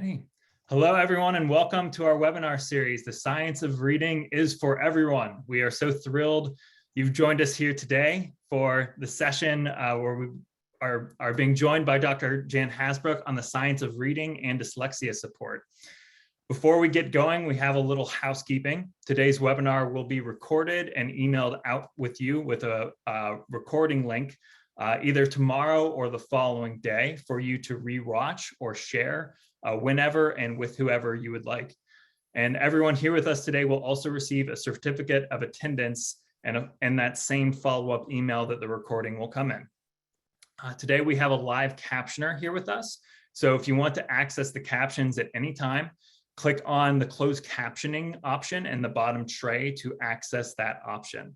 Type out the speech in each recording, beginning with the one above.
Alrighty. Hello, everyone, and welcome to our webinar series, The Science of Reading is for Everyone. We are so thrilled you've joined us here today for the session where we are being joined by Dr. Jan Hasbrouck on the science of reading and dyslexia support. Before we get going, we have a little housekeeping. Today's webinar will be recorded and emailed out with you with a recording link either tomorrow or the following day for you to rewatch or share whenever and with whoever you would like. And everyone here with us today will also receive a certificate of attendance and that same follow-up email that the recording will come in. Today we have a live captioner here with us. So if you want to access the captions at any time, click on the closed captioning option in the bottom tray to access that option.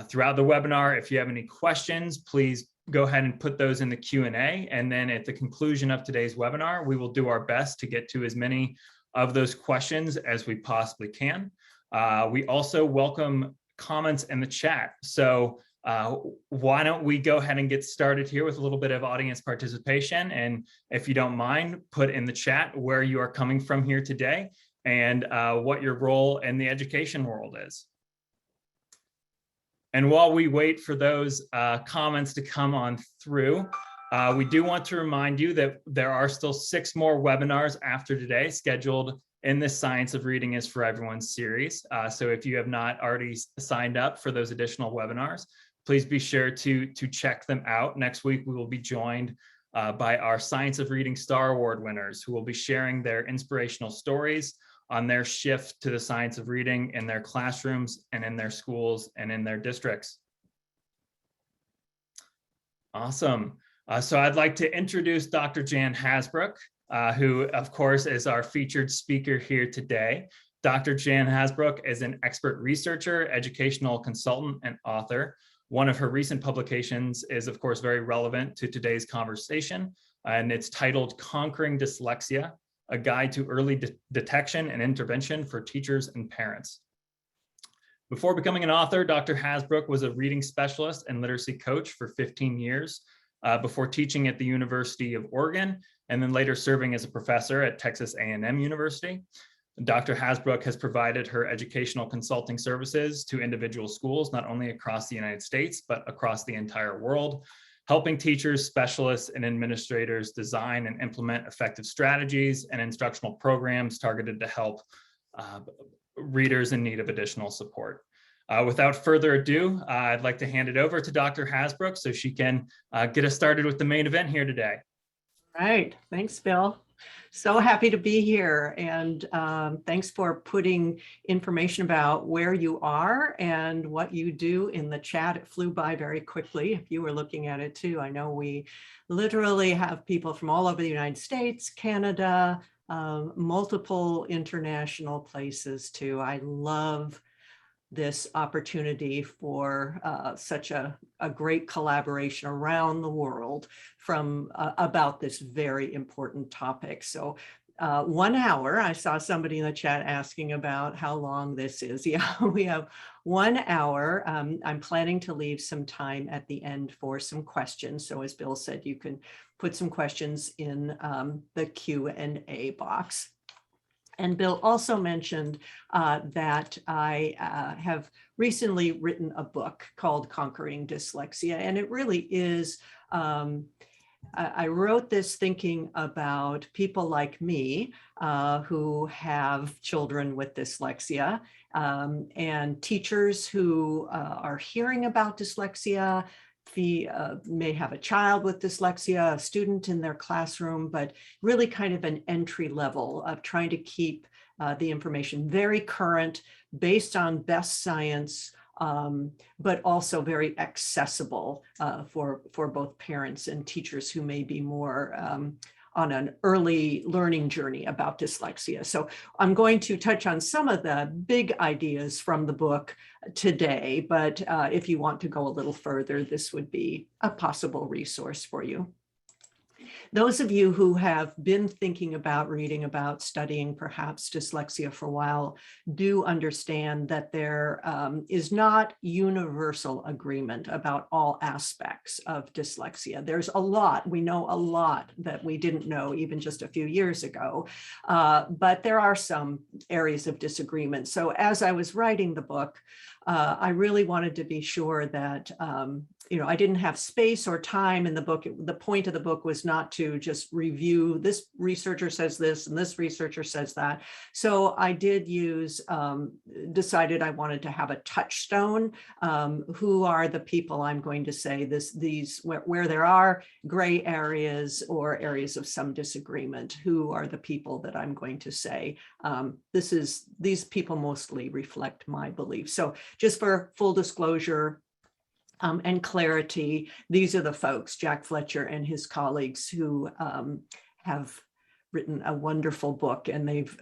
Throughout the webinar, if you have any questions, please go ahead and put those in the Q&A. And then at the conclusion of today's webinar, we will do our best to get to as many of those questions as we possibly can. We also welcome comments in the chat. So why don't we go ahead and get started here with a little bit of audience participation. And if you don't mind, put in the chat where you are coming from here today and what your role in the education world is. And while we wait for those comments to come on through, we do want to remind you that there are still 6 more webinars after today scheduled in this Science of Reading is for Everyone series. So if you have not already signed up for those additional webinars, please be sure to check them out. Next week, we will be joined by our Science of Reading Star Award winners who will be sharing their inspirational stories on their shift to the science of reading in their classrooms and in their schools and in their districts. Awesome. So I'd like to introduce Dr. Jan Hasbrouck, who of course is our featured speaker here today. Dr. Jan Hasbrouck is an expert researcher, educational consultant, and author. One of her recent publications is of course very relevant to today's conversation, and it's titled Conquering Dyslexia: A Guide to Early Detection and Intervention for Teachers and Parents. Before becoming an author, Dr. Hasbrouck was a reading specialist and literacy coach for 15 years before teaching at the University of Oregon and then later serving as a professor at Texas A&M University. Dr. Hasbrouck has provided her educational consulting services to individual schools, not only across the United States, but across the entire world, helping teachers, specialists, and administrators design and implement effective strategies and instructional programs targeted to help readers in need of additional support. Without further ado, I'd like to hand it over to Dr. Hasbrouck so she can get us started with the main event here today. All right, thanks, Bill. So happy to be here, and thanks for putting information about where you are and what you do in the chat. It flew by very quickly. If you were looking at it too, I know we literally have people from all over the United States, Canada, multiple international places too. I love this opportunity for such a great collaboration around the world from about this very important topic. So 1 hour, I saw somebody in the chat asking about how long this is. Yeah, we have 1 hour. I'm planning to leave some time at the end for some questions. So as Bill said, you can put some questions in the Q&A box. And Bill also mentioned that I have recently written a book called Conquering Dyslexia, and it really is, I wrote this thinking about people like me who have children with dyslexia and teachers who are hearing about dyslexia, may have a child with dyslexia, a student in their classroom, but really kind of an entry level of trying to keep the information very current, based on best science, but also very accessible for both parents and teachers who may be more on an early learning journey about dyslexia. So I'm going to touch on some of the big ideas from the book today, but if you want to go a little further, this would be a possible resource for you. those of you who have been thinking about reading about studying perhaps dyslexia for a while do understand that there is not universal agreement about all aspects of dyslexia. There's a lot, we know a lot that we didn't know even just a few years ago, but there are some areas of disagreement. So as I was writing the book, I really wanted to be sure that I didn't have space or time in the book. The point of the book was not to just review this researcher says this and this researcher says that. So I did decided I wanted to have a touchstone. Who are the people I'm going to say where there are gray areas or areas of some disagreement? Who are the people that I'm going to say? These people mostly reflect my beliefs. So just for full disclosure, and clarity, these are the folks, Jack Fletcher and his colleagues, who have written a wonderful book, and they've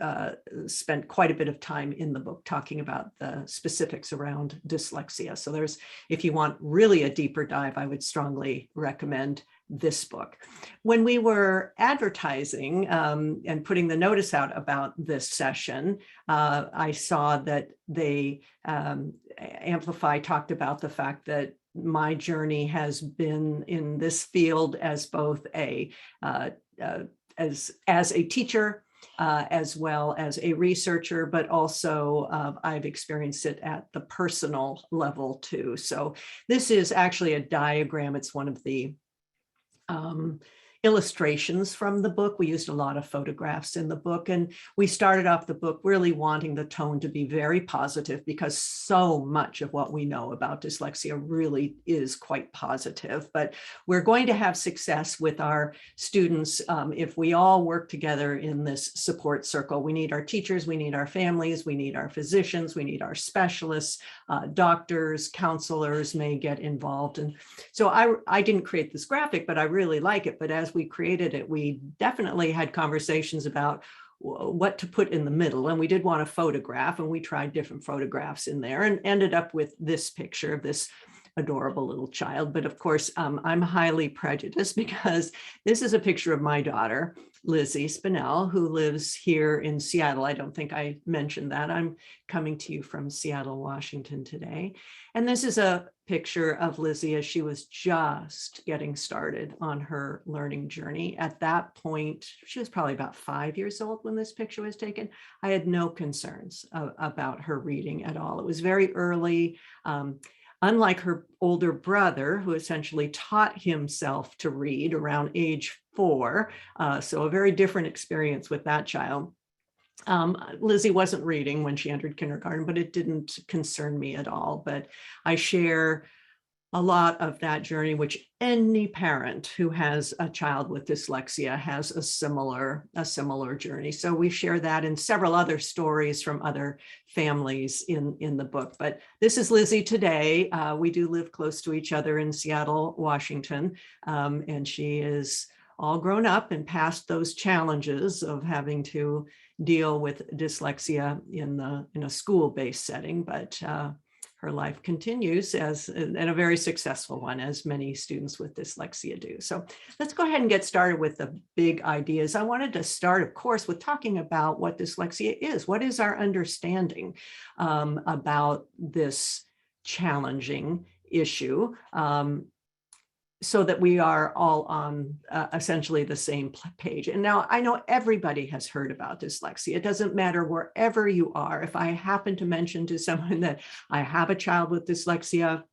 spent quite a bit of time in the book talking about the specifics around dyslexia. So if you want really a deeper dive, I would strongly recommend this book. When we were advertising and putting the notice out about this session, I saw that Amplify talked about the fact that my journey has been in this field as both as a teacher, as well as a researcher, but also I've experienced it at the personal level too. So this is actually a diagram. It's one of the illustrations from the book. We used a lot of photographs in the book, and we started off the book really wanting the tone to be very positive, because so much of what we know about dyslexia really is quite positive. But we're going to have success with our students if we all work together in this support circle. We need our teachers, we need our families, we need our physicians, we need our specialists, doctors, counselors may get involved. And so I didn't create this graphic, but I really like it. But as we created it, we definitely had conversations about what to put in the middle. And we did want a photograph, and we tried different photographs in there and ended up with this picture of this adorable little child. But of course, I'm highly prejudiced, because this is a picture of my daughter, Lizzie Spinell, who lives here in Seattle. I don't think I mentioned that. I'm coming to you from Seattle, Washington today. And this is a picture of Lizzie as she was just getting started on her learning journey. At that point, she was probably about 5 years old when this picture was taken. I had no concerns about her reading at all. It was very early. Unlike her older brother, who essentially taught himself to read around age 4, so a very different experience with that child. Lizzie wasn't reading when she entered kindergarten, but it didn't concern me at all. But I share a lot of that journey, which any parent who has a child with dyslexia has a similar journey. So we share that in several other stories from other families in the book. But this is Lizzie today. We do live close to each other in Seattle, Washington, and she is all grown up and past those challenges of having to deal with dyslexia in a school-based setting. But her life continues in a very successful one, as many students with dyslexia do. So let's go ahead and get started with the big ideas. I wanted to start, of course, with talking about what dyslexia is. What is our understanding about this challenging issue? So that we are all on essentially the same page. And now I know everybody has heard about dyslexia. It doesn't matter wherever you are. If I happen to mention to someone that I have a child with dyslexia,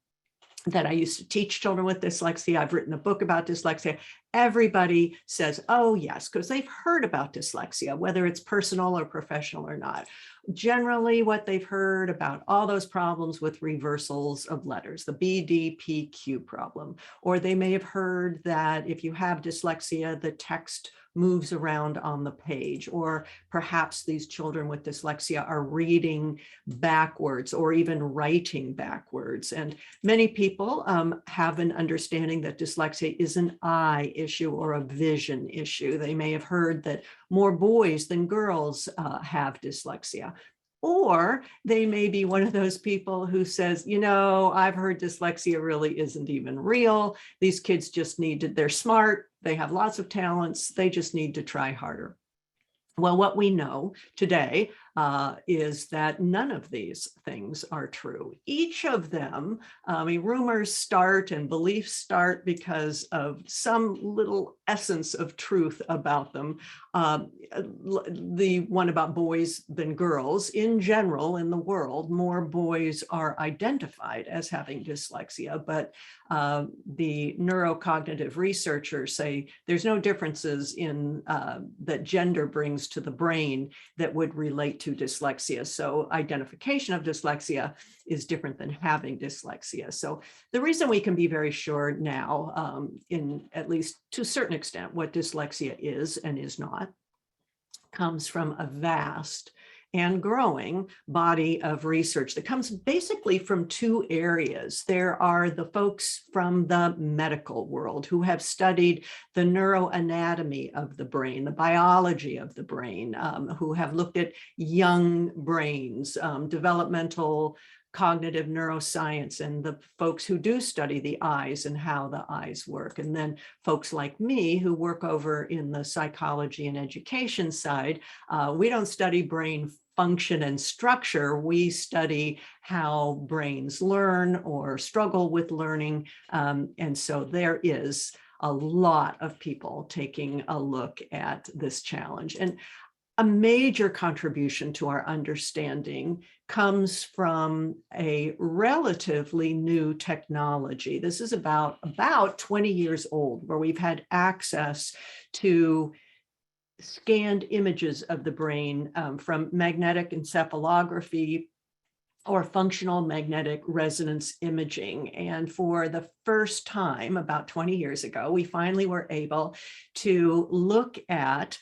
that I used to teach children with dyslexia, I've written a book about dyslexia, everybody says, oh yes, because they've heard about dyslexia, whether it's personal or professional or not. Generally, what they've heard about all those problems with reversals of letters, the BDPQ problem, or they may have heard that if you have dyslexia, the text moves around on the page, or perhaps these children with dyslexia are reading backwards or even writing backwards. And many people have an understanding that dyslexia is an eye issue or a vision issue. They may have heard that more boys than girls have dyslexia. Or they may be one of those people who says, I've heard dyslexia really isn't even real. These kids just they're smart. They have lots of talents. They just need to try harder. Well, what we know today is that none of these things are true. Each of them, rumors start and beliefs start because of some little essence of truth about them. The one about boys than girls, in general, in the world, more boys are identified as having dyslexia, but the neurocognitive researchers say there's no differences in that gender brings to the brain that would relate to dyslexia. So identification of dyslexia is different than having dyslexia. So the reason we can be very sure now, in at least to a certain extent, what dyslexia is and is not, comes from a vast and growing body of research that comes basically from two areas. There are the folks from the medical world who have studied the neuroanatomy of the brain, the biology of the brain, who have looked at young brains, developmental cognitive neuroscience, and the folks who do study the eyes and how the eyes work. And then folks like me who work over in the psychology and education side, we don't study brain function and structure. We study how brains learn or struggle with learning. And so there is a lot of people taking a look at this challenge. And a major contribution to our understanding comes from a relatively new technology. This is about 20 years old, where we've had access to scanned images of the brain from magnetic encephalography or functional magnetic resonance imaging. And for the first time, about 20 years ago, we finally were able to look at,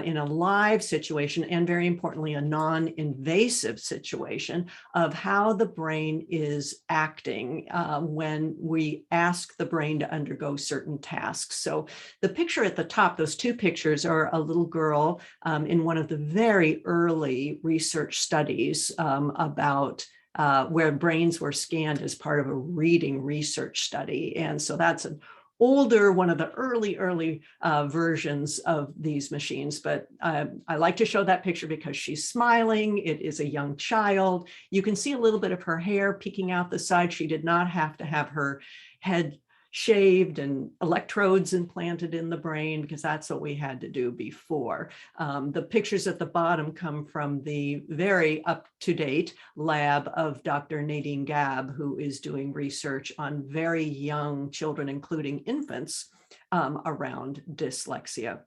in a live situation, and very importantly, a non-invasive situation, of how the brain is acting when we ask the brain to undergo certain tasks. So the picture at the top, those two pictures, are a little girl in one of the very early research studies about where brains were scanned as part of a reading research study. And so that's an older, one of the early versions of these machines. But I like to show that picture because she's smiling. It is a young child. You can see a little bit of her hair peeking out the side. She did not have to have her head shaved and electrodes implanted in the brain, because that's what we had to do before. The pictures at the bottom come from the very up-to-date lab of Dr. Nadine Gabb, who is doing research on very young children, including infants, around dyslexia.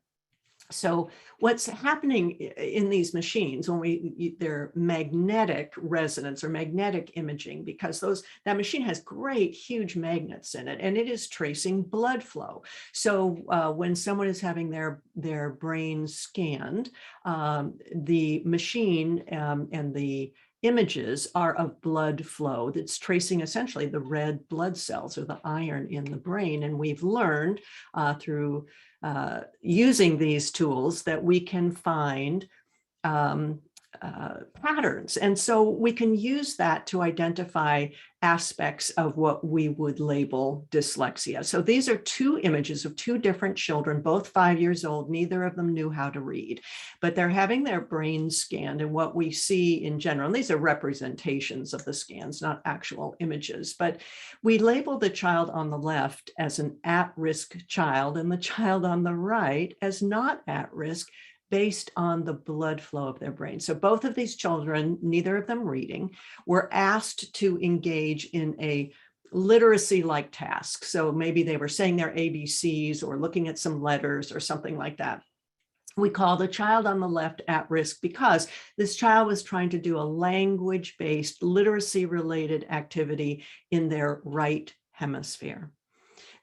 So what's happening in these machines when they're magnetic resonance or magnetic imaging, because that machine has great, huge magnets in it, and it is tracing blood flow. So when someone is having their brain scanned, the machine and the images are of blood flow that's tracing essentially the red blood cells or the iron in the brain. And we've learned through using these tools that we can find patterns. And so we can use that to identify aspects of what we would label dyslexia. So these are two images of two different children, both 5 years old. Neither of them knew how to read, but they're having their brains scanned. And what we see in general, and these are representations of the scans, not actual images, but we label the child on the left as an at-risk child and the child on the right as not at risk, based on the blood flow of their brain. So both of these children, neither of them reading, were asked to engage in a literacy-like task. So maybe they were saying their ABCs or looking at some letters or something like that. We call the child on the left at risk because this child was trying to do a language-based, literacy-related activity in their right hemisphere.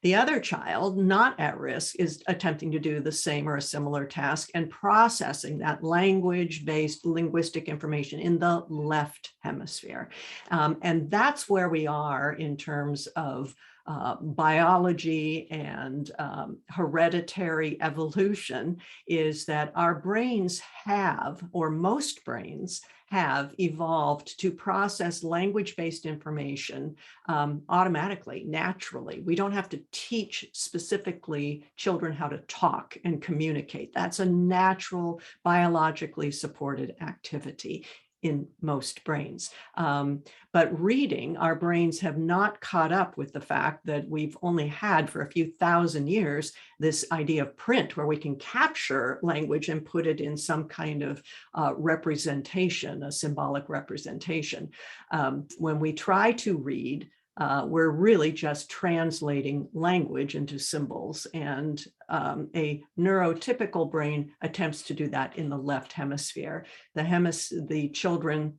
The other child, not at risk, is attempting to do the same or a similar task and processing that language-based linguistic information in the left hemisphere. And that's where we are in terms of biology and hereditary evolution, is that our brains have, or most brains have evolved to process language-based information automatically, naturally. We don't have to teach specifically children how to talk and communicate. That's a natural, biologically supported activity in most brains. But reading, our brains have not caught up with the fact that we've only had for a few thousand years this idea of print, where we can capture language and put it in some kind of representation, a symbolic representation. When we try to read, we're really just translating language into symbols, and a neurotypical brain attempts to do that in the left hemisphere. The children,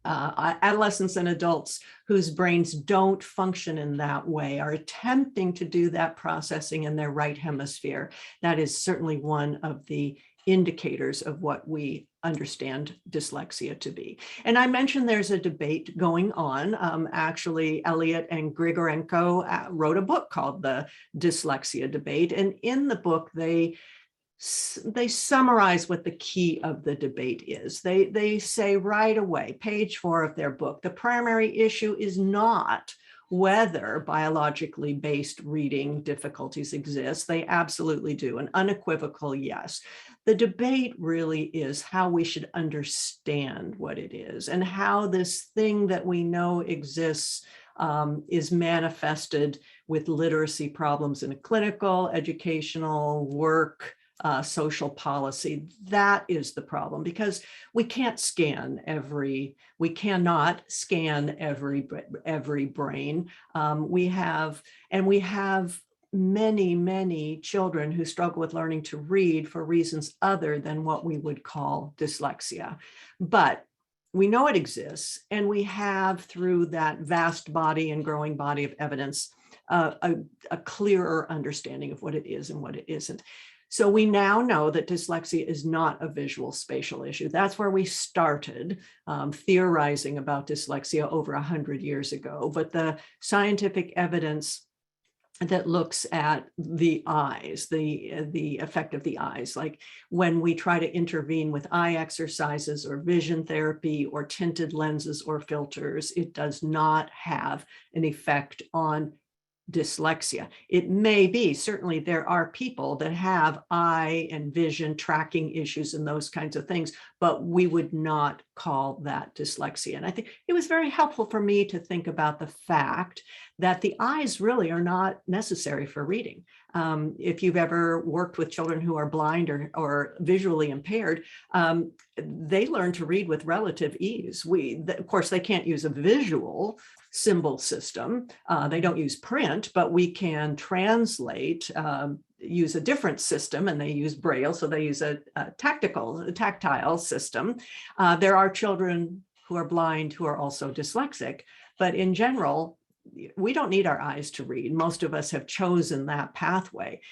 adolescents and adults whose brains don't function in that way are attempting to do that processing in their right hemisphere. That is certainly one of the indicators of what we understand dyslexia to be. And I mentioned there's a debate going on. Actually, Elliot and Grigorenko wrote a book called The Dyslexia Debate. And in the book, they summarize what the key of the debate is. They say right away, page 4 of their book, the primary issue is not whether biologically based reading difficulties exist. They absolutely do, an unequivocal yes. The debate really is how we should understand what it is and how this thing that we know exists is manifested with literacy problems in a clinical, educational, work, social policy. That is the problem, because we cannot scan every brain. We have many children who struggle with learning to read for reasons other than what we would call dyslexia. But we know it exists, and we have, through that vast body and growing body of evidence, a clearer understanding of what it is and what it isn't. So we now know that dyslexia is not a visual spatial issue. That's where we started theorizing about dyslexia over 100 years ago. But the scientific evidence that looks at the eyes, the effect of the eyes, like when we try to intervene with eye exercises or vision therapy or tinted lenses or filters, it does not have an effect on dyslexia. It may be, certainly there are people that have eye and vision tracking issues and those kinds of things, but we would not call that dyslexia. And I think it was very helpful for me to think about the fact that the eyes really are not necessary for reading. If you've ever worked with children who are blind or visually impaired, they learn to read with relative ease. Of course, they can't use a visual symbol system. They don't use print, but we can translate, use a different system, and they use Braille, so they use a tactile system. There are children who are blind who are also dyslexic, but in general, we don't need our eyes to read. Most of us have chosen that pathway.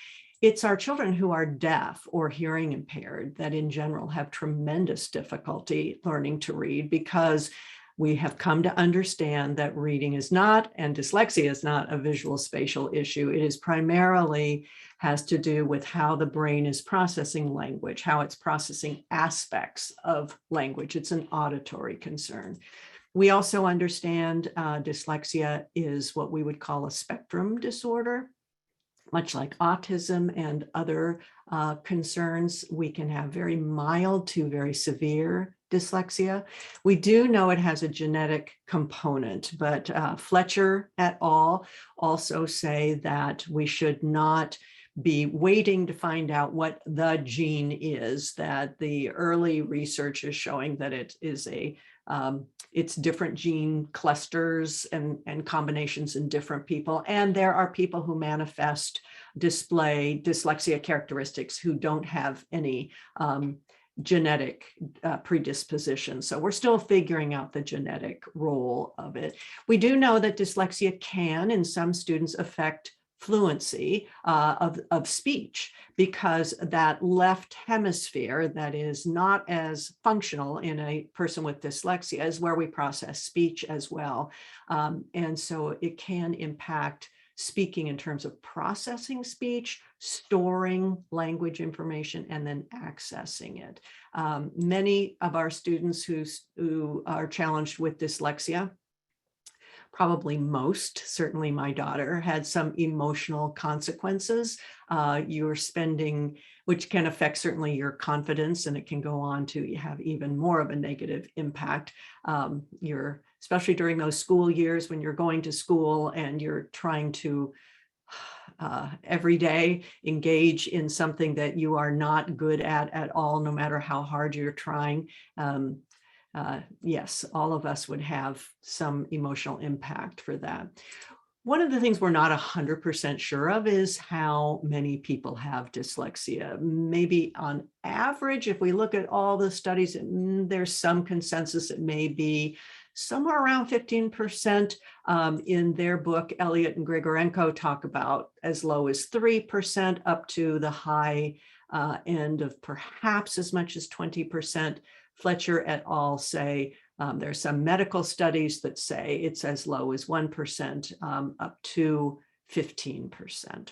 It's our children who are deaf or hearing impaired that in general have tremendous difficulty learning to read, because we have come to understand that reading is not, and dyslexia is not, a visual spatial issue. It is primarily has to do with how the brain is processing language, how it's processing aspects of language. It's an auditory concern. We also understand dyslexia is what we would call a spectrum disorder. Much like autism and other concerns, we can have very mild to very severe dyslexia. We do know it has a genetic component, but Fletcher et al. Also say that we should not be waiting to find out what the gene is, that the early research is showing that it is it's different gene clusters and combinations in different people. And there are people who display dyslexia characteristics who don't have any genetic predisposition. So we're still figuring out the genetic role of it. We do know that dyslexia can, in some students, affect fluency of speech, because that left hemisphere that is not as functional in a person with dyslexia is where we process speech as well. And so it can impact speaking in terms of processing speech, storing language information, and then accessing it. Many of our students who are challenged with dyslexia, probably most, certainly my daughter, had some emotional consequences. You're spending, which can affect certainly your confidence, and it can go on to have even more of a negative impact. Especially during those school years when you're going to school and you're trying to every day engage in something that you are not good at all, no matter how hard you're trying. Yes, all of us would have some emotional impact for that. One of the things we're not 100% sure of is how many people have dyslexia. Maybe on average, if we look at all the studies, there's some consensus it may be somewhere around 15%. In their book, Elliott and Grigorenko talk about as low as 3% up to the high end of perhaps as much as 20%. Fletcher et al. Say there's some medical studies that say it's as low as 1% up to 15%.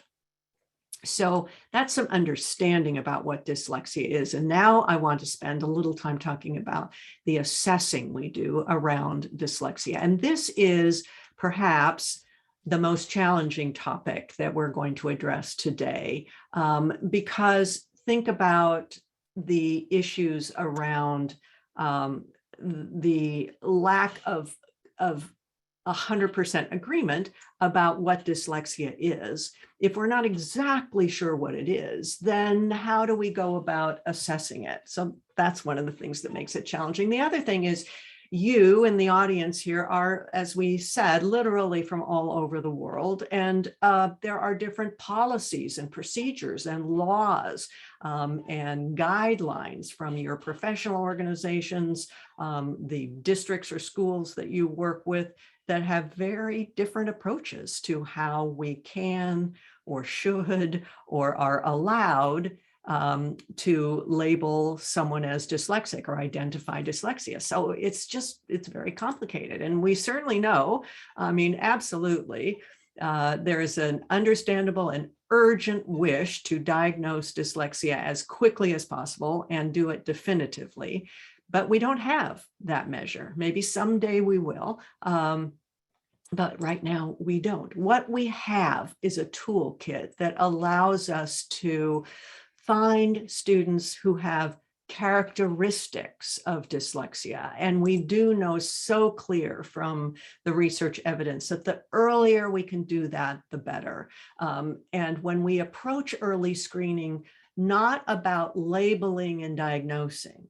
So that's some understanding about what dyslexia is. And now I want to spend a little time talking about the assessing we do around dyslexia. And this is perhaps the most challenging topic that we're going to address today, because think about the issues around the lack of 100% agreement about what dyslexia is. If we're not exactly sure what it is, then how do we go about assessing it? So that's one of the things that makes it challenging. The other thing is you in the audience here are, as we said, literally from all over the world. And there are different policies and procedures and laws and guidelines from your professional organizations, the districts or schools that you work with, that have very different approaches to how we can or should or are allowed to label someone as dyslexic or identify dyslexia. So it's very complicated. And we certainly know, I mean, absolutely, there is an understandable and urgent wish to diagnose dyslexia as quickly as possible and do it definitively. But we don't have that measure. Maybe someday we will. But right now we don't. What we have is a toolkit that allows us to find students who have characteristics of dyslexia. And we do know so clear from the research evidence that the earlier we can do that, the better. And when we approach early screening, not about labeling and diagnosing,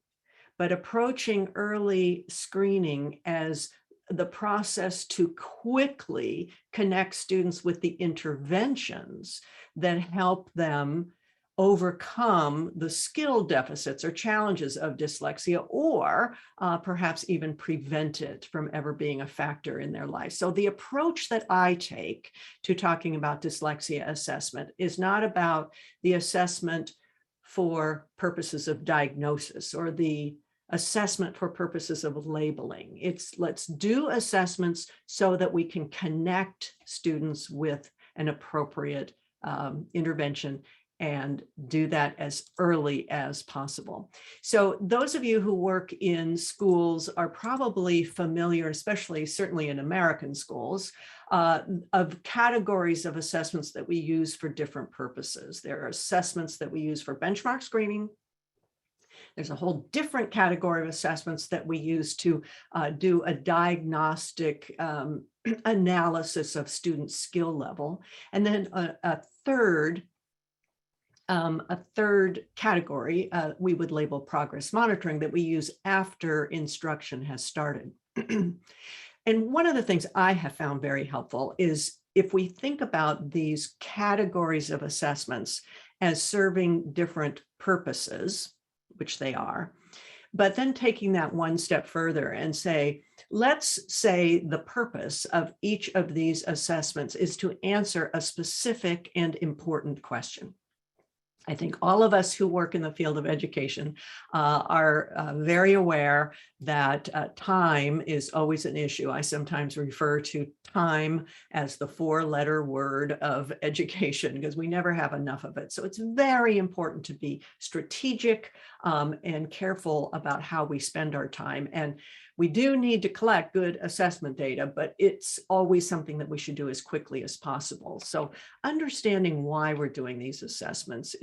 but approaching early screening as the process to quickly connect students with the interventions that help them overcome the skill deficits or challenges of dyslexia, or perhaps even prevent it from ever being a factor in their life. So the approach that I take to talking about dyslexia assessment is not about the assessment for purposes of diagnosis or the assessment for purposes of labeling. It's let's do assessments so that we can connect students with an appropriate intervention and do that as early as possible. So those of you who work in schools are probably familiar, especially certainly in American schools, of categories of assessments that we use for different purposes. There are assessments that we use for benchmark screening. There's a whole different category of assessments that we use to do a diagnostic analysis of student skill level. And then a third category we would label progress monitoring that we use after instruction has started. And one of the things I have found very helpful is if we think about these categories of assessments as serving different purposes, which they are, but then taking that one step further and say, let's say the purpose of each of these assessments is to answer a specific and important question. I think all of us who work in the field of education are very aware that time is always an issue. I sometimes refer to time as the 4-letter word of education because we never have enough of it. So it's very important to be strategic and careful about how we spend our time. And we do need to collect good assessment data, but it's always something that we should do as quickly as possible. So understanding why we're doing these assessments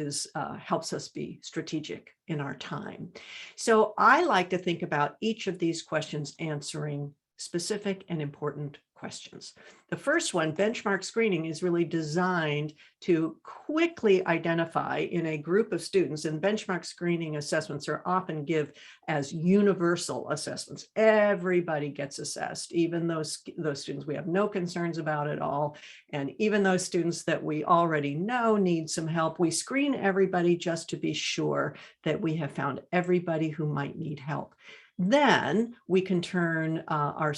helps us be strategic in our time. So I like to think about each of these questions answering specific and important questions. The first one, benchmark screening, is really designed to quickly identify in a group of students, and benchmark screening assessments are often given as universal assessments. Everybody gets assessed, even those students we have no concerns about at all. And even those students that we already know need some help, we screen everybody just to be sure that we have found everybody who might need help. Then we can turn our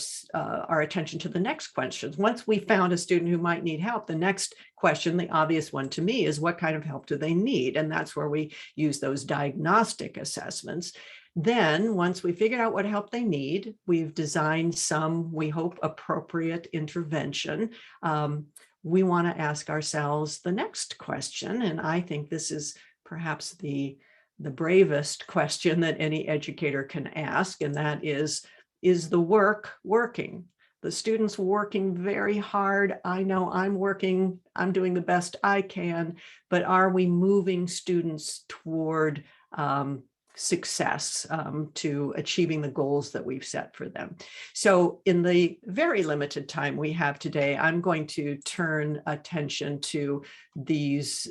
attention to the next questions. Once we found a student who might need help, the next question, the obvious one to me, is what kind of help do they need? And that's where we use those diagnostic assessments. Then once we figure out what help they need, we've designed some, we hope, appropriate intervention. We want to ask ourselves the next question, and I think this is perhaps the bravest question that any educator can ask, and that is the work working? The students working very hard. I know I'm working, I'm doing the best I can, but are we moving students toward success, to achieving the goals that we've set for them? So in the very limited time we have today, I'm going to turn attention to these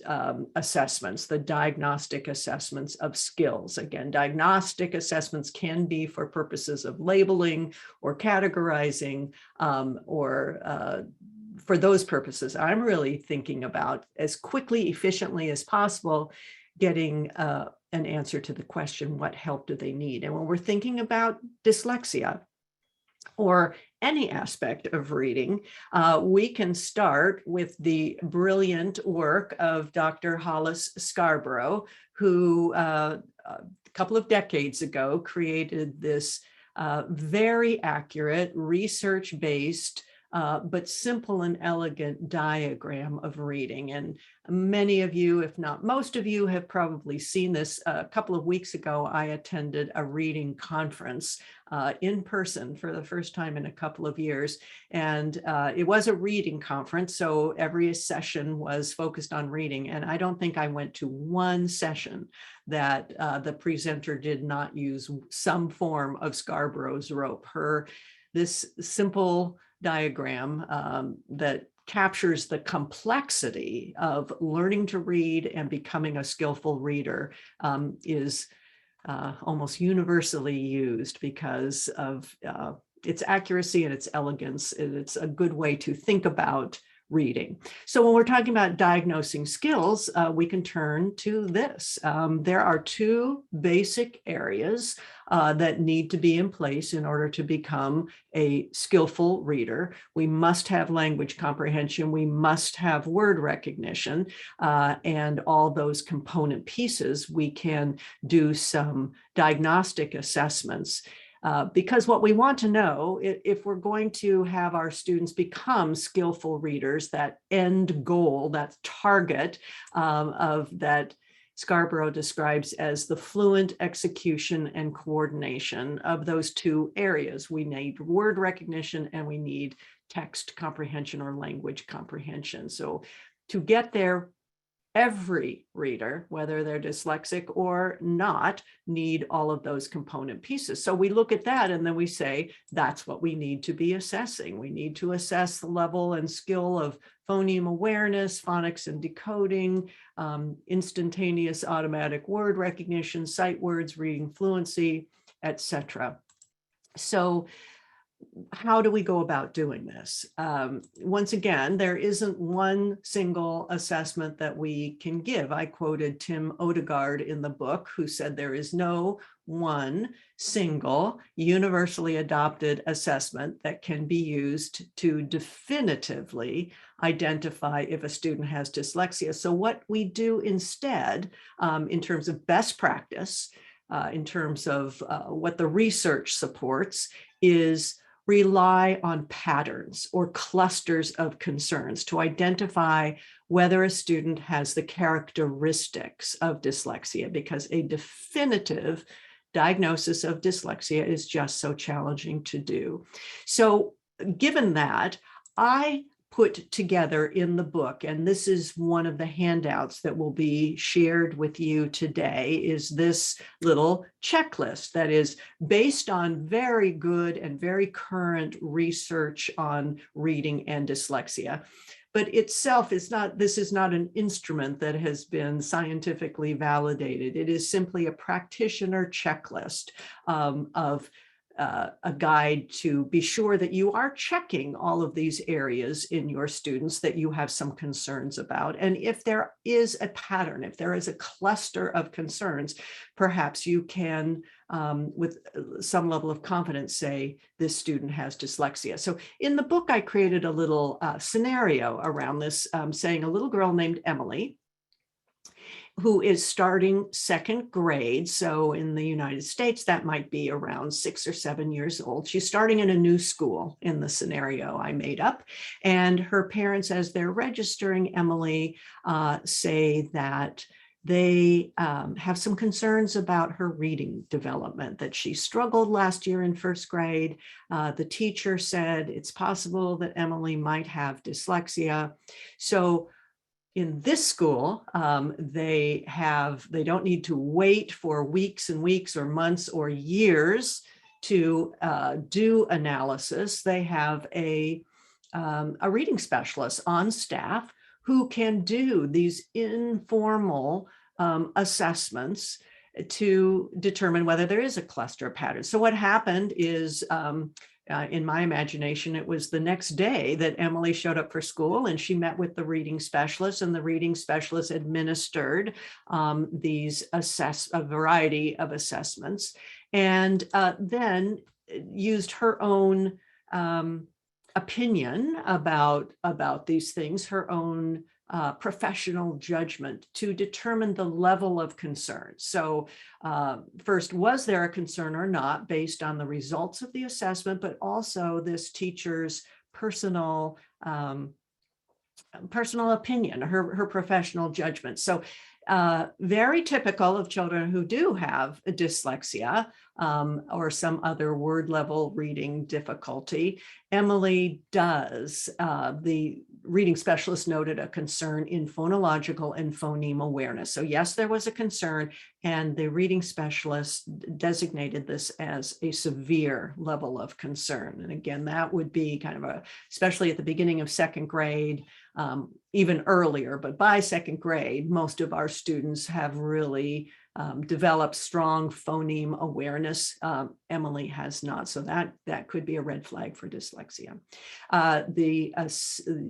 assessments, the diagnostic assessments of skills. Again, diagnostic assessments can be for purposes of labeling or categorizing, or for those purposes. I'm really thinking about, as quickly, efficiently as possible, getting an answer to the question, what help do they need? And when we're thinking about dyslexia or any aspect of reading, we can start with the brilliant work of Dr. Hollis Scarborough, who a couple of decades ago created this very accurate, research-based, but simple and elegant diagram of reading. And many of you, if not most of you, have probably seen this. A couple of weeks ago, I attended a reading conference in person for the first time in a couple of years. And it was a reading conference, so every session was focused on reading. And I don't think I went to one session that the presenter did not use some form of Scarborough's rope. This simple diagram that captures the complexity of learning to read and becoming a skillful reader is almost universally used because of its accuracy and its elegance. It's a good way to think about reading. So when we're talking about diagnosing skills, we can turn to this. There are two basic areas that need to be in place in order to become a skillful reader. We must have language comprehension, we must have word recognition, and all those component pieces. We can do some diagnostic assessments. Because what we want to know, if we're going to have our students become skillful readers, that end goal, that target of that Scarborough describes as the fluent execution and coordination of those two areas. We need word recognition and we need text comprehension or language comprehension. So to get there, every reader, whether they're dyslexic or not, need all of those component pieces. So we look at that and then we say, that's what we need to be assessing. We need to assess the level and skill of phoneme awareness, phonics and decoding, instantaneous automatic word recognition, sight words, reading fluency, etc. So how do we go about doing this? Once again, there isn't one single assessment that we can give. I quoted Tim Odegaard in the book, who said there is no one single universally adopted assessment that can be used to definitively identify if a student has dyslexia. So what we do instead, in terms of best practice, in terms of what the research supports, is rely on patterns or clusters of concerns to identify whether a student has the characteristics of dyslexia, because a definitive diagnosis of dyslexia is just so challenging to do. So given that, I put together in the book, and this is one of the handouts that will be shared with you today, is this little checklist that is based on very good and very current research on reading and dyslexia. But itself is not, this is not an instrument that has been scientifically validated. It is simply a practitioner checklist of a guide to be sure that you are checking all of these areas in your students that you have some concerns about. And if there is a pattern, if there is a cluster of concerns, perhaps you can, with some level of confidence, say this student has dyslexia. So in the book, I created a little scenario around this, saying a little girl named Emily, who is starting second grade. So in the United States, that might be around 6 or 7 years old. She's starting in a new school in the scenario I made up. And her parents, as they're registering Emily, say that they have some concerns about her reading development, that she struggled last year in first grade. The teacher said it's possible that Emily might have dyslexia. So in this school, they don't need to wait for weeks and weeks or months or years to do analysis. They have a reading specialist on staff who can do these informal assessments to determine whether there is a cluster pattern. So what happened is, in my imagination, it was the next day that Emily showed up for school and she met with the reading specialist, and the reading specialist administered a variety of assessments, and then used her own opinion about these things, her own professional judgment to determine the level of concern. So first, was there a concern or not based on the results of the assessment, but also this teacher's personal opinion, her professional judgment. So very typical of children who do have a dyslexia or some other word level reading difficulty. Emily does. The reading specialist noted a concern in phonological and phoneme awareness. So yes, there was a concern, and the reading specialist designated this as a severe level of concern. And again, that would be kind of especially at the beginning of second grade, even earlier, but by second grade, most of our students have really developed strong phoneme awareness. Emily has not, so that could be a red flag for dyslexia. The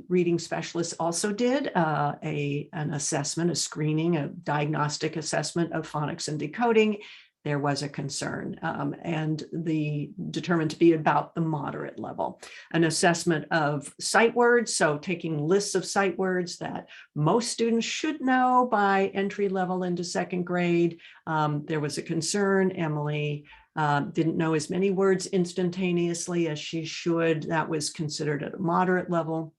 reading specialist also did an assessment, a screening, a diagnostic assessment of phonics and decoding. There was a concern, and determined to be about the moderate level. An assessment of sight words, so taking lists of sight words that most students should know by entry level into second grade. There was a concern. Emily didn't know as many words instantaneously as she should. That was considered at a moderate level.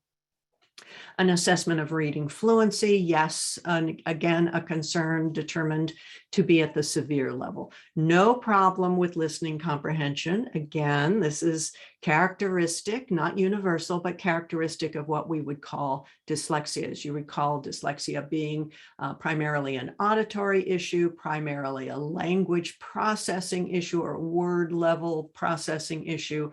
An assessment of reading fluency, yes, again, a concern determined to be at the severe level. No problem with listening comprehension. Again, this is characteristic, not universal, but characteristic of what we would call dyslexia. As you recall, dyslexia being primarily an auditory issue, primarily a language processing issue or word level processing issue,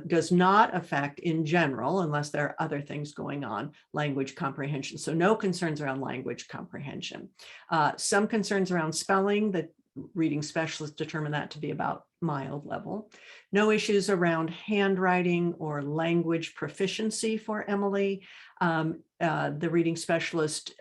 does not affect in general, unless there are other things going on, language comprehension. So no concerns around language comprehension. Some concerns around spelling. The reading specialist determined that to be about mild level. No issues around handwriting or language proficiency for Emily. The reading specialist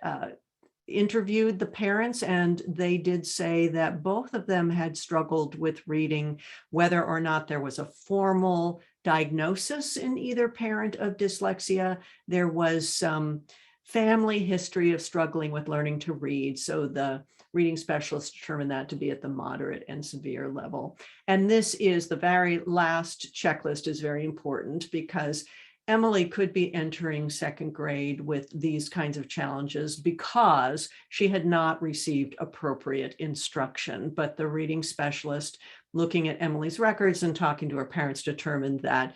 interviewed the parents, and they did say that both of them had struggled with reading, whether or not there was a formal diagnosis in either parent of dyslexia. There was some family history of struggling with learning to read. So the reading specialist determined that to be at the moderate and severe level. And this is the very last checklist is very important because Emily could be entering second grade with these kinds of challenges because she had not received appropriate instruction. But the reading specialist, looking at Emily's records and talking to her parents, determined that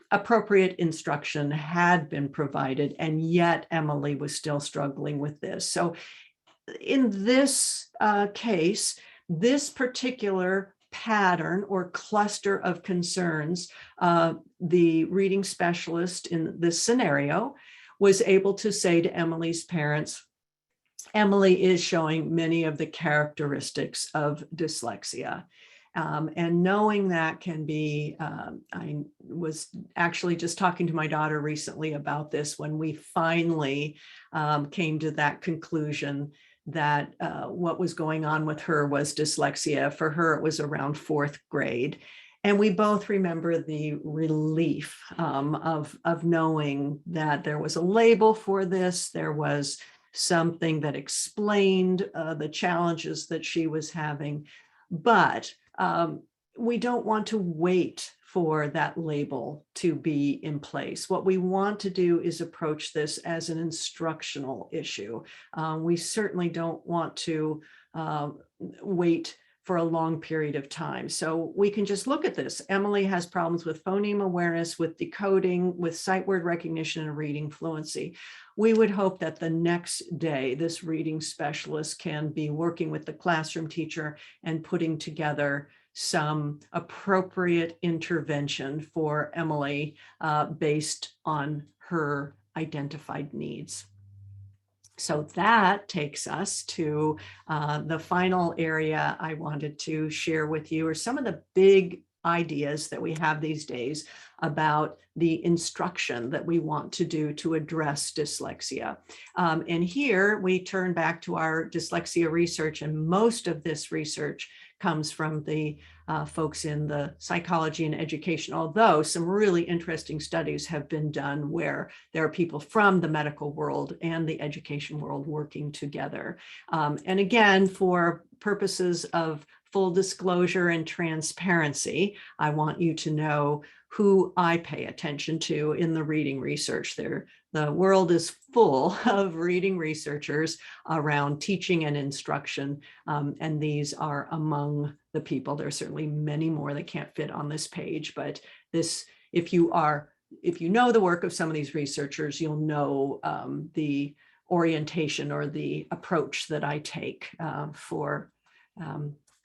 appropriate instruction had been provided, and yet Emily was still struggling with this. So in this case, this particular pattern or cluster of concerns, the reading specialist in this scenario was able to say to Emily's parents, Emily is showing many of the characteristics of dyslexia. And knowing that can be, I was actually just talking to my daughter recently about this when we finally came to that conclusion that what was going on with her was dyslexia. For her, it was around fourth grade. And we both remember the relief of knowing that there was a label for this. There was something that explained the challenges that she was having. But we don't want to wait for that label to be in place. What we want to do is approach this as an instructional issue. We certainly don't want to wait for a long period of time. So we can just look at this. Emily has problems with phoneme awareness, with decoding, with sight word recognition and reading fluency. We would hope that the next day, this reading specialist can be working with the classroom teacher and putting together some appropriate intervention for Emily based on her identified needs. So that takes us to the final area I wanted to share with you, are some of the big ideas that we have these days about the instruction that we want to do to address dyslexia. And here we turn back to our dyslexia research, and most of this research comes from the folks in the psychology and education, although some really interesting studies have been done where there are people from the medical world and the education world working together. And again, for purposes of full disclosure and transparency, I want you to know who I pay attention to in the reading research. The world is full of reading researchers around teaching and instruction, and these are among the people. There are certainly many more that can't fit on this page, but this, if you know the work of some of these researchers, you'll know the orientation or the approach that I take for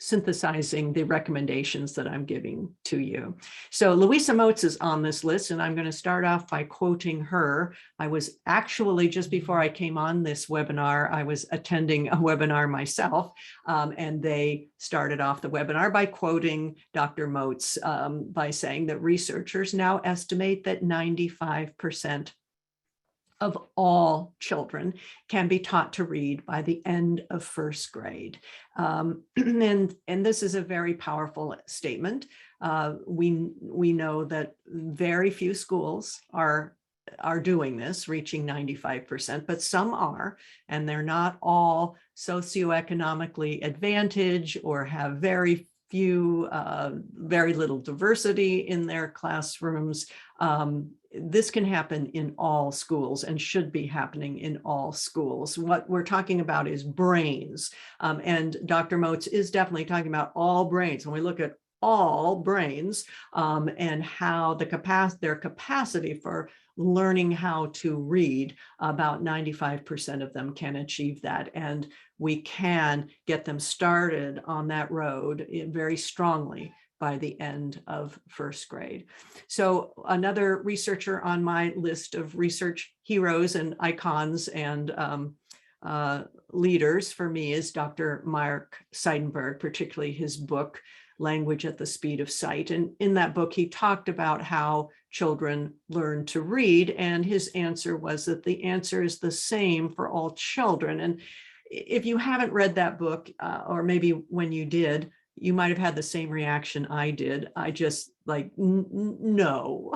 synthesizing the recommendations that I'm giving to you. So Louisa Moats is on this list, and I'm going to start off by quoting her. I was actually, just before I came on this webinar, I was attending a webinar myself, and they started off the webinar by quoting Dr. Moats by saying that researchers now estimate that 95% of all children can be taught to read by the end of first grade. And this is a very powerful statement. We know that very few schools are doing this, reaching 95%, but some are, and they're not all socioeconomically advantaged or have very little diversity in their classrooms. This can happen in all schools and should be happening in all schools. What we're talking about is brains. And Dr. Moats is definitely talking about all brains. When we look at all brains and how their capacity for learning how to read, about 95% of them can achieve that. And we can get them started on that road very strongly by the end of first grade. So another researcher on my list of research heroes and icons and leaders for me is Dr. Mark Seidenberg, particularly his book, Language at the Speed of Sight. And in that book, he talked about how children learn to read. And his answer was that the answer is the same for all children. And if you haven't read that book, or maybe when you did, you might have had the same reaction I did. I just like, no,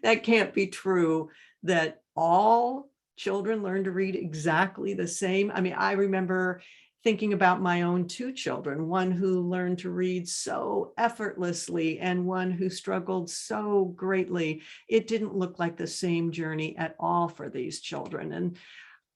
that can't be true, that all children learn to read exactly the same. I mean, I remember thinking about my own two children, one who learned to read so effortlessly and one who struggled so greatly. It didn't look like the same journey at all for these children. And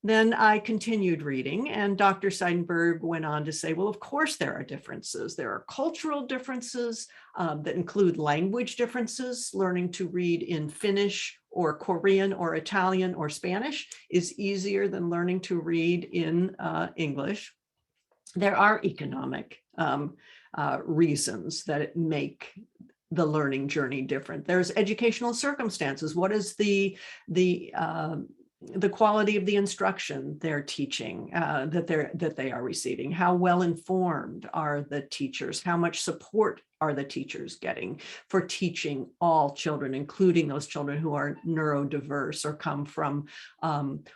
then I continued reading, and Dr. Seidenberg went on to say, well, of course there are differences. There are cultural differences that include language differences. Learning to read in Finnish or Korean or Italian or Spanish is easier than learning to read in English. There are economic reasons that make the learning journey different. There's educational circumstances. What is the quality of the instruction they're teaching, that they are receiving? How well informed are the teachers? How much support are the teachers getting for teaching all children, including those children who are neurodiverse or come from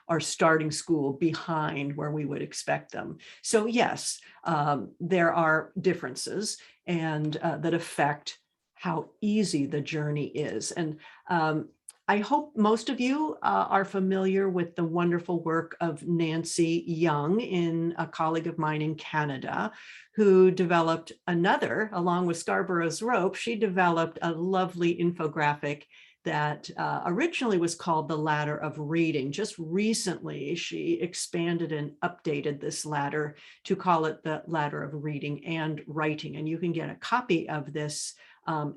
or starting school behind where we would expect them? So yes, there are differences and that affect how easy the journey is. And I hope most of you are familiar with the wonderful work of Nancy Young, a colleague of mine in Canada, who developed another, along with Scarborough's rope. She developed a lovely infographic that originally was called the Ladder of Reading. Just recently, she expanded and updated this ladder to call it the Ladder of Reading and Writing. And you can get a copy of this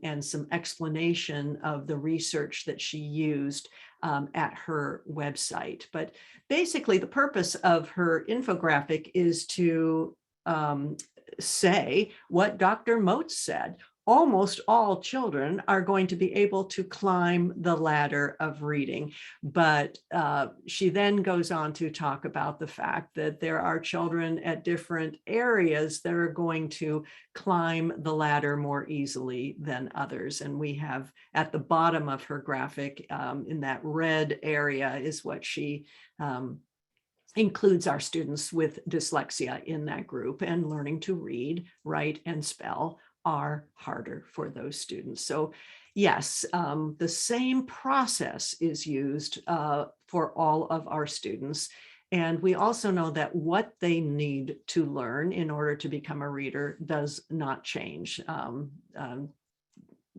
and some explanation of the research that she used at her website. But basically, the purpose of her infographic is to say what Dr. Motes said. Almost all children are going to be able to climb the ladder of reading. But she then goes on to talk about the fact that there are children at different areas that are going to climb the ladder more easily than others. And we have at the bottom of her graphic, in that red area, is what she includes our students with dyslexia in that group, and learning to read, write, and spell are harder for those students. So yes, the same process is used for all of our students. And we also know that what they need to learn in order to become a reader does not change.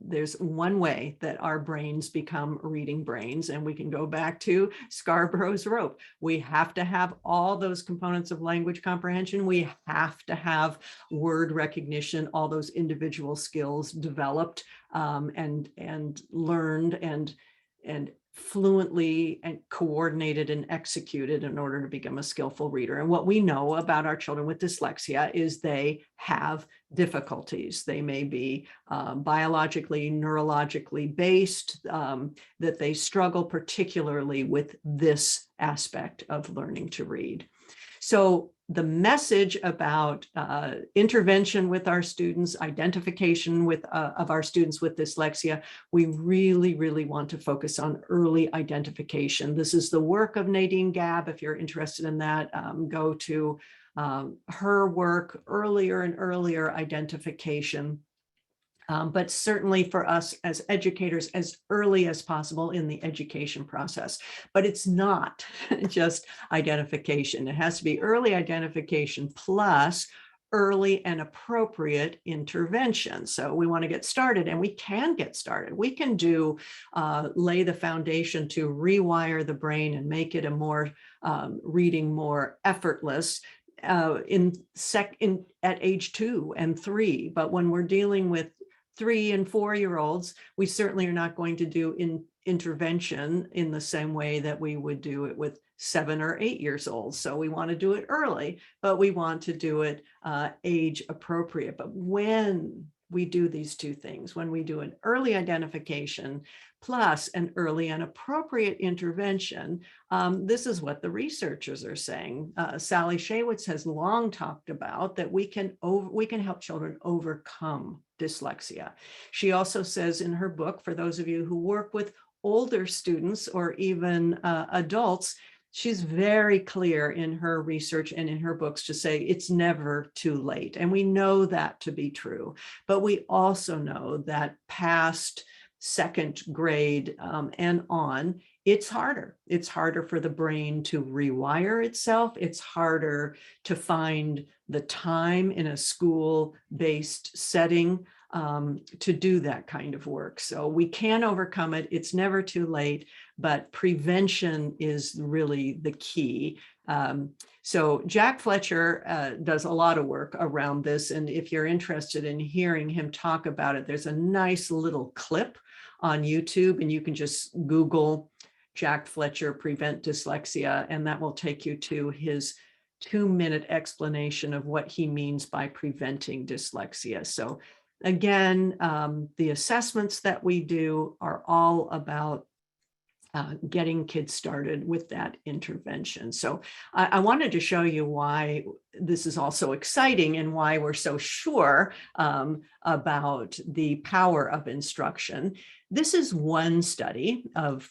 There's one way that our brains become reading brains, and we can go back to Scarborough's rope. We have to have all those components of language comprehension. We have to have word recognition, all those individual skills developed and learned and fluently and coordinated and executed in order to become a skillful reader. And what we know about our children with dyslexia is they have difficulties. They may be biologically, neurologically based, that they struggle particularly with this aspect of learning to read. So the message about intervention with our students, identification of our students with dyslexia, we really, really want to focus on early identification. This is the work of Nadine Gabb. If you're interested in that, go to her work, earlier and earlier identification. But certainly for us as educators, as early as possible in the education process. But it's not just identification. It has to be early identification plus early and appropriate intervention. So we want to get started, and we can get started. We can lay the foundation to rewire the brain and make it a more reading more effortless at age 2 and 3. But when we're dealing with 3 and 4-year-olds, we certainly are not going to do intervention in the same way that we would do it with 7 or 8 years old. So we want to do it early, but we want to do it age appropriate. But when we do these two things. When we do an early identification plus an early and appropriate intervention, this is what the researchers are saying. Sally Shaywitz has long talked about that we can help children overcome dyslexia. She also says in her book, for those of you who work with older students or even adults, she's very clear in her research and in her books to say it's never too late. And we know that to be true. But we also know that past second grade and on, it's harder. It's harder for the brain to rewire itself. It's harder to find the time in a school-based setting to do that kind of work. So we can overcome it. It's never too late, but prevention is really the key. So Jack Fletcher does a lot of work around this. And if you're interested in hearing him talk about it, there's a nice little clip on YouTube, and you can just Google Jack Fletcher prevent dyslexia, and that will take you to his 2-minute explanation of what he means by preventing dyslexia. So again, the assessments that we do are all about getting kids started with that intervention. So I wanted to show you why this is also exciting and why we're so sure about the power of instruction. This is one study of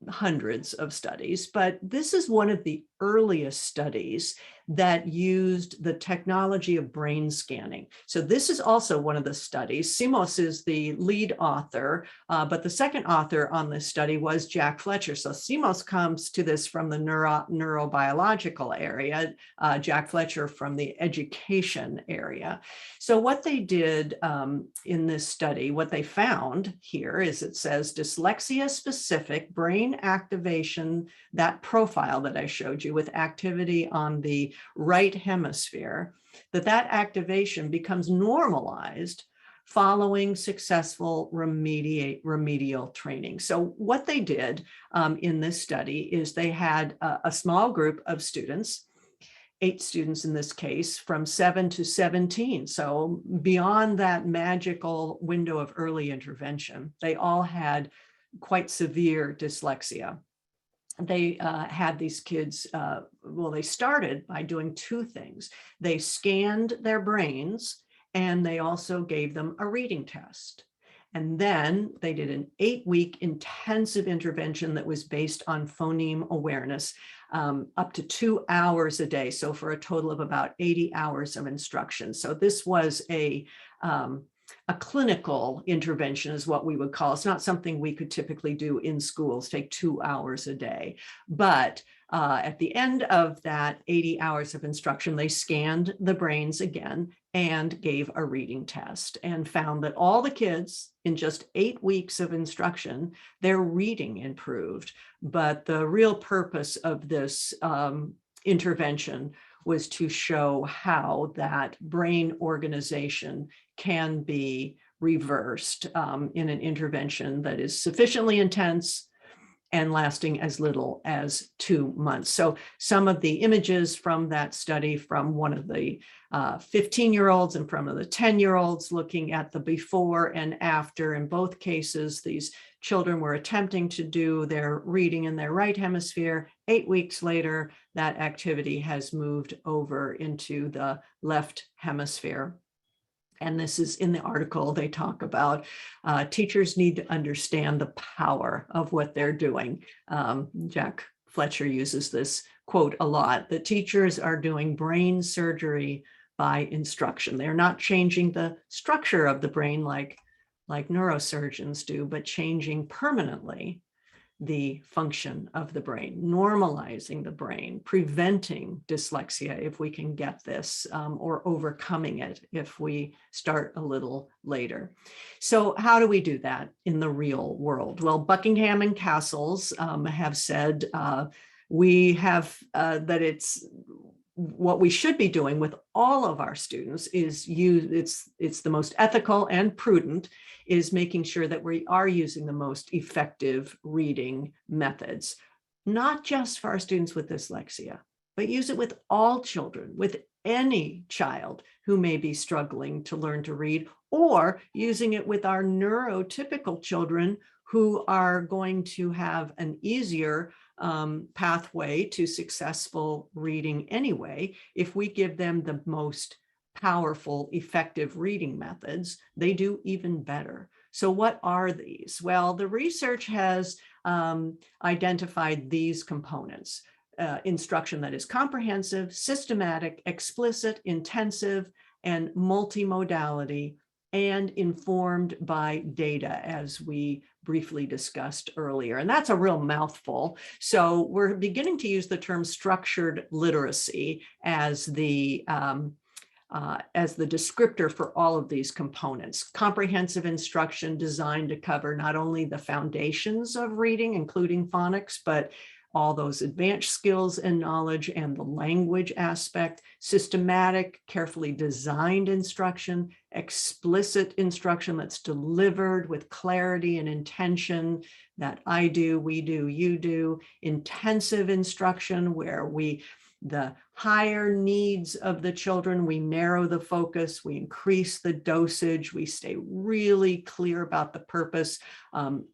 hundreds of studies, but this is one of the earliest studies that used the technology of brain scanning. So this is also one of the studies. Simos is the lead author, but the second author on this study was Jack Fletcher. So Simos comes to this from the neurobiological area, Jack Fletcher from the education area. So what they did in this study, what they found here is it says dyslexia-specific brain activation, that profile that I showed you with activity on the right hemisphere, that activation becomes normalized following successful remedial training. So what they did in this study is they had a small group of students, 8 students in this case, from 7 to 17. So beyond that magical window of early intervention, they all had quite severe dyslexia. They had these kids, well, they started by doing 2 things. They scanned their brains, and they also gave them a reading test. And then they did an 8-week intensive intervention that was based on phoneme awareness, up to 2 hours a day. So for a total of about 80 hours of instruction. So this was a clinical intervention is what we would call. It's not something we could typically do in schools, take 2 hours a day. But at the end of that 80 hours of instruction, they scanned the brains again and gave a reading test and found that all the kids in just 8 weeks of instruction, their reading improved. But the real purpose of this intervention was to show how that brain organization can be reversed in an intervention that is sufficiently intense and lasting as little as 2 months. So some of the images from that study from one of the 15-year-olds and from the 10-year-olds looking at the before and after. In both cases, these children were attempting to do their reading in their right hemisphere. 8 weeks later, that activity has moved over into the left hemisphere. And this is in the article, they talk about teachers need to understand the power of what they're doing. Jack Fletcher uses this quote a lot, that teachers are doing brain surgery by instruction. They're not changing the structure of the brain like neurosurgeons do, but changing permanently the function of the brain, normalizing the brain, preventing dyslexia if we can get this, or overcoming it if we start a little later. So how do we do that in the real world? Well, Buckingham and Castles have said we have that it's what we should be doing with all of our students is it's the most ethical and prudent is making sure that we are using the most effective reading methods, not just for our students with dyslexia, but use it with all children, with any child who may be struggling to learn to read, or using it with our neurotypical children who are going to have an easier pathway to successful reading anyway. If we give them the most powerful, effective reading methods, they do even better. So what are these? Well, the research has identified these components. Instruction that is comprehensive, systematic, explicit, intensive, and multimodality, and informed by data, as we briefly discussed earlier. And that's a real mouthful. So we're beginning to use the term structured literacy as the descriptor for all of these components. Comprehensive instruction designed to cover not only the foundations of reading, including phonics, but all those advanced skills and knowledge and the language aspect. Systematic, carefully designed instruction, explicit instruction that's delivered with clarity and intention, that I do, we do, you do. Intensive instruction where the higher needs of the children, we narrow the focus, we increase the dosage, we stay really clear about the purpose.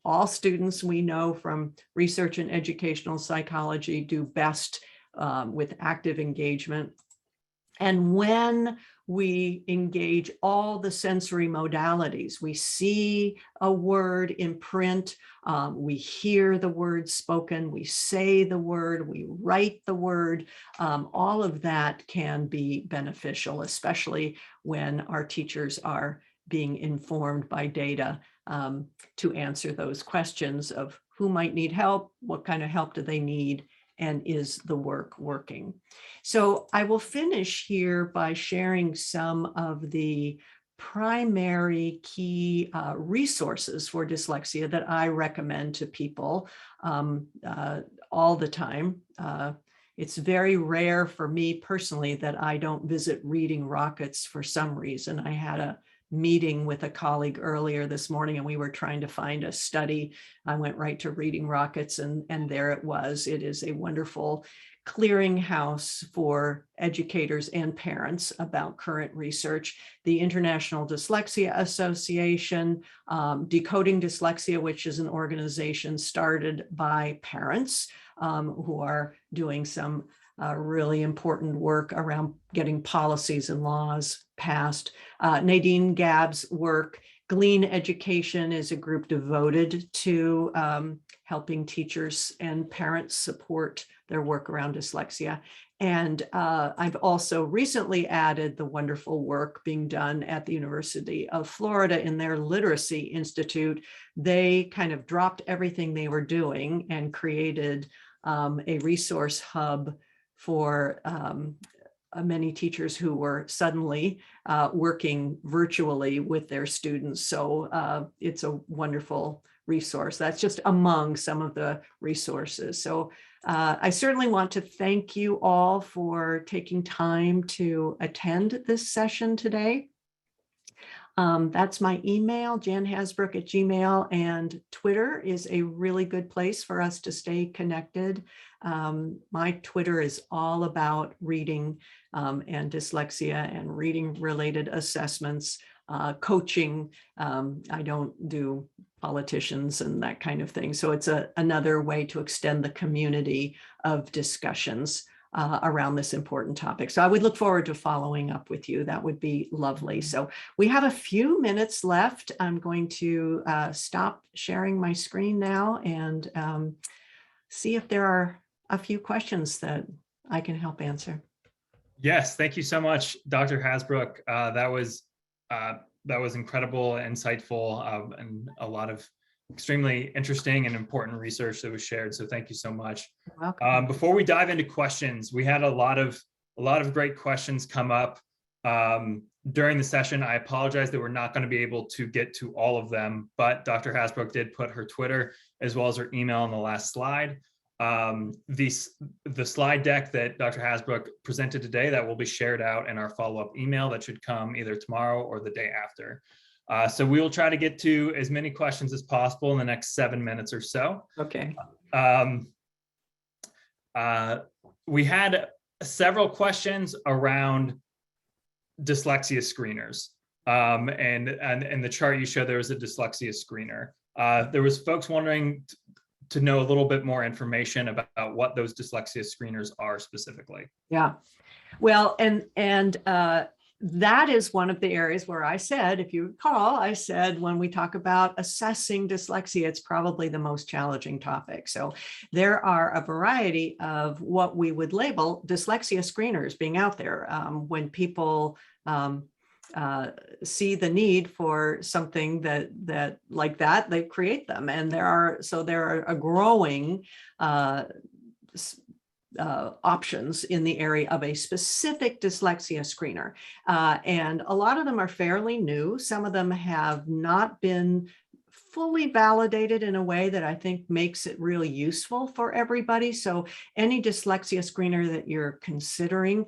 All students, we know from research in educational psychology, do best with active engagement. And when we engage all the sensory modalities, we see a word in print, we hear the word spoken, we say the word, we write the word, all of that can be beneficial, especially when our teachers are being informed by data to answer those questions of who might need help, what kind of help do they need, and is the work working? So I will finish here by sharing some of the primary key resources for dyslexia that I recommend to people all the time. It's very rare for me personally that I don't visit Reading Rockets for some reason. I had a meeting with a colleague earlier this morning and we were trying to find a study. I went right to Reading Rockets and there it was. It is a wonderful clearinghouse for educators and parents about current research. The International Dyslexia Association, Decoding Dyslexia, which is an organization started by parents who are doing some really important work around getting policies and laws passed. Nadine Gabb's work, Glean Education, is a group devoted to helping teachers and parents support their work around dyslexia. And I've also recently added the wonderful work being done at the University of Florida in their Literacy Institute. They kind of dropped everything they were doing and created a resource hub for many teachers who were suddenly working virtually with their students. So it's a wonderful resource. That's just among some of the resources. So I certainly want to thank you all for taking time to attend this session today. That's my email, janhasbrouck@gmail.com, and Twitter is a really good place for us to stay connected. My Twitter is all about reading and dyslexia and reading related assessments, coaching. I don't do politicians and that kind of thing. So it's another way to extend the community of discussions around this important topic. So I would look forward to following up with you. That would be lovely. So we have a few minutes left. I'm going to stop sharing my screen now and see if there are a few questions that I can help answer. Yes, thank you so much, Dr. Hasbrouck. That was incredible, insightful, and a lot of extremely interesting and important research that was shared. So thank you so much. Welcome. Before we dive into questions, we had a lot of great questions come up during the session. I apologize that we're not going to be able to get to all of them, but Dr. Hasbrouck did put her Twitter as well as her email on the last slide. The slide deck that Dr. Hasbrouck presented today, that will be shared out in our follow-up email that should come either tomorrow or the day after. So we will try to get to as many questions as possible in the next 7 minutes or so. Okay. We had several questions around dyslexia screeners. And in the chart you showed, there was a dyslexia screener. There was folks wondering to know a little bit more information about what those dyslexia screeners are specifically. Yeah, well, and that is one of the areas where I said, if you recall, I said when we talk about assessing dyslexia, it's probably the most challenging topic. So there are a variety of what we would label dyslexia screeners being out there. When people see the need for something that like that, they create them. And there are a growing options in the area of a specific dyslexia screener. And a lot of them are fairly new. Some of them have not been fully validated in a way that I think makes it really useful for everybody. So any dyslexia screener that you're considering,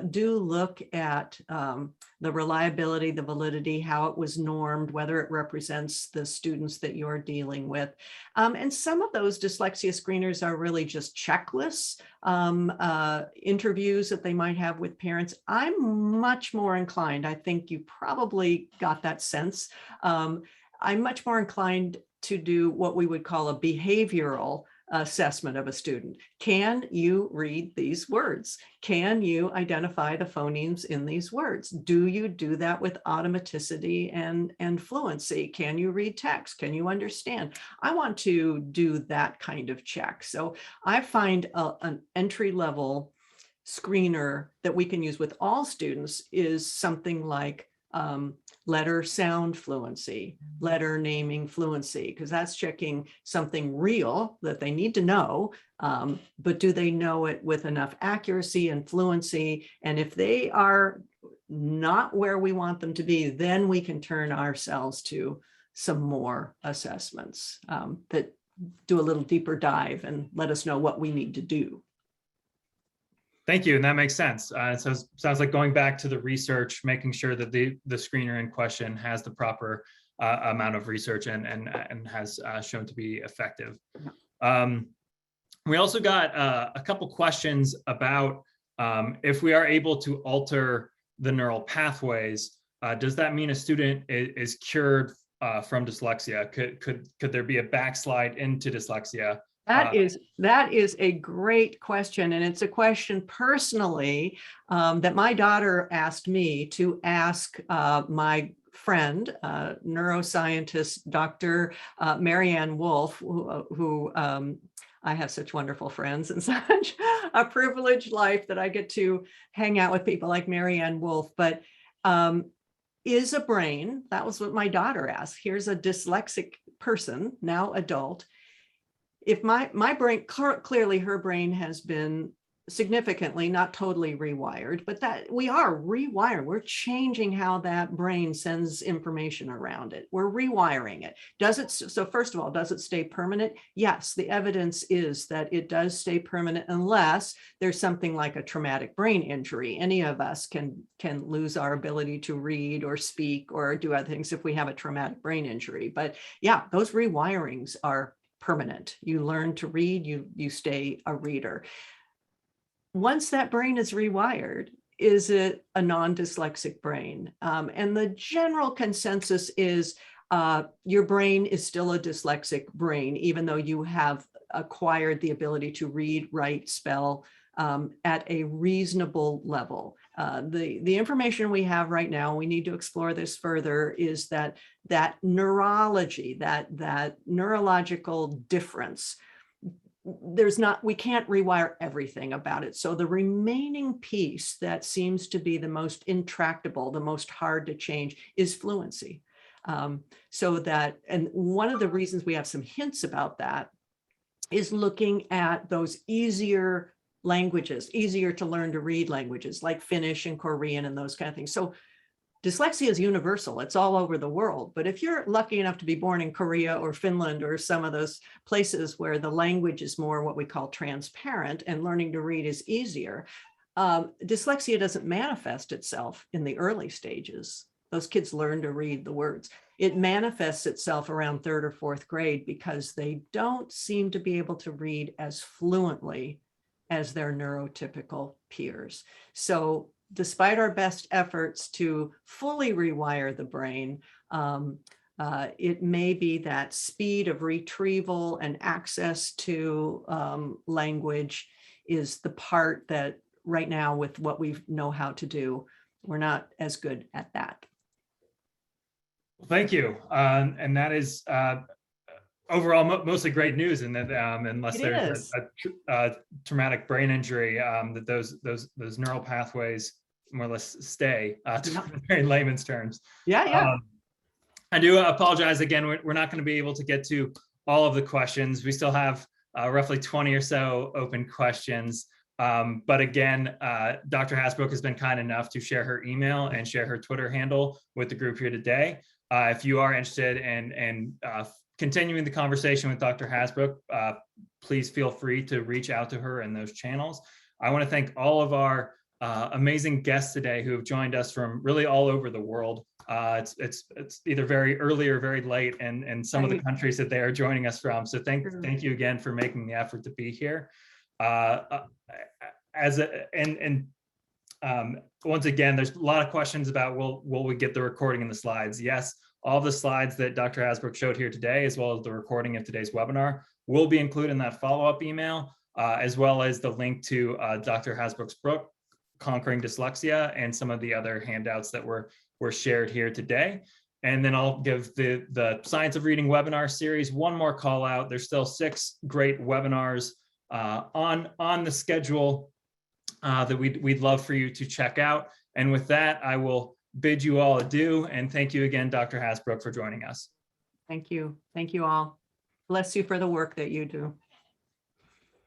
do look at the reliability, the validity, how it was normed, whether it represents the students that you're dealing with. And some of those dyslexia screeners are really just checklists, interviews that they might have with parents. I'm much more inclined, I think you probably got that sense, I'm much more inclined to do what we would call a behavioral assessment of a student. Can you read these words? Can you identify the phonemes in these words? Do you do that with automaticity and fluency? Can you read text? Can you understand? I want to do that kind of check. So I find an entry-level screener that we can use with all students is something like letter sound fluency, letter naming fluency, because that's checking something real that they need to know, but do they know it with enough accuracy and fluency? And if they are not where we want them to be, then we can turn ourselves to some more assessments that do a little deeper dive and let us know what we need to do. Thank you, and that makes sense. So it sounds like going back to the research, making sure that the screener in question has the proper amount of research and has shown to be effective. We also got a couple questions about if we are able to alter the neural pathways, does that mean a student is cured from dyslexia? Could there be a backslide into dyslexia? That is a great question. And it's a question personally that my daughter asked me to ask my friend, neuroscientist, Dr. Marianne Wolf, who I have such wonderful friends and such a privileged life that I get to hang out with people like Marianne Wolf. But is a brain, that was what my daughter asked. Here's a dyslexic person, now adult. If my brain, clearly her brain has been significantly, not totally rewired, but that we are rewired. We're changing how that brain sends information around it. We're rewiring it. Does it, so first of all, does it stay permanent? Yes, the evidence is that it does stay permanent unless there's something like a traumatic brain injury. Any of us can lose our ability to read or speak or do other things if we have a traumatic brain injury. But yeah, those rewirings are permanent. You learn to read, you stay a reader. Once that brain is rewired, is it a non-dyslexic brain? And the general consensus is your brain is still a dyslexic brain, even though you have acquired the ability to read, write, spell at a reasonable level. The information we have right now, we need to explore this further, is that neurology, that neurological difference, we can't rewire everything about it. So the remaining piece that seems to be the most intractable, the most hard to change, is fluency. So that, and one of the reasons we have some hints about that is looking at those easier languages, easier to learn to read languages like Finnish and Korean and those kind of things. So dyslexia is universal. It's all over the world. But if you're lucky enough to be born in Korea or Finland or some of those places where the language is more what we call transparent and learning to read is easier, dyslexia doesn't manifest itself in the early stages. Those kids learn to read the words. It manifests itself around 3rd or 4th grade because they don't seem to be able to read as fluently as their neurotypical peers. So despite our best efforts to fully rewire the brain, it may be that speed of retrieval and access to language is the part that right now, with what we know how to do, we're not as good at that. Thank you. And that is overall mostly great news, in that unless there's a traumatic brain injury, that those neural pathways more or less stay, to very layman's terms. Yeah. I do apologize again. We're not going to be able to get to all of the questions. We still have roughly 20 or so open questions. But again, Dr. Hasbrouck has been kind enough to share her email and share her Twitter handle with the group here today. If you are interested in continuing the conversation with Dr. Hasbrouck, please feel free to reach out to her in those channels. I want to thank all of our amazing guests today who have joined us from really all over the world. It's either very early or very late, and some of the countries that they are joining us from. So thank you again for making the effort to be here. Once again, there's a lot of questions about will we get the recording and the slides? Yes, all the slides that Dr. Hasbrouck showed here today, as well as the recording of today's webinar, will be included in that follow-up email, as well as the link to Dr. Hasbrouck's book, Conquering Dyslexia, and some of the other handouts that were shared here today. And then I'll give the Science of Reading webinar series one more call out. There's still 6 great webinars on the schedule that we'd love for you to check out. And with that, I will bid you all adieu, and thank you again, Dr. Hasbrouck, for joining us. Thank you. Thank you all. Bless you for the work that you do.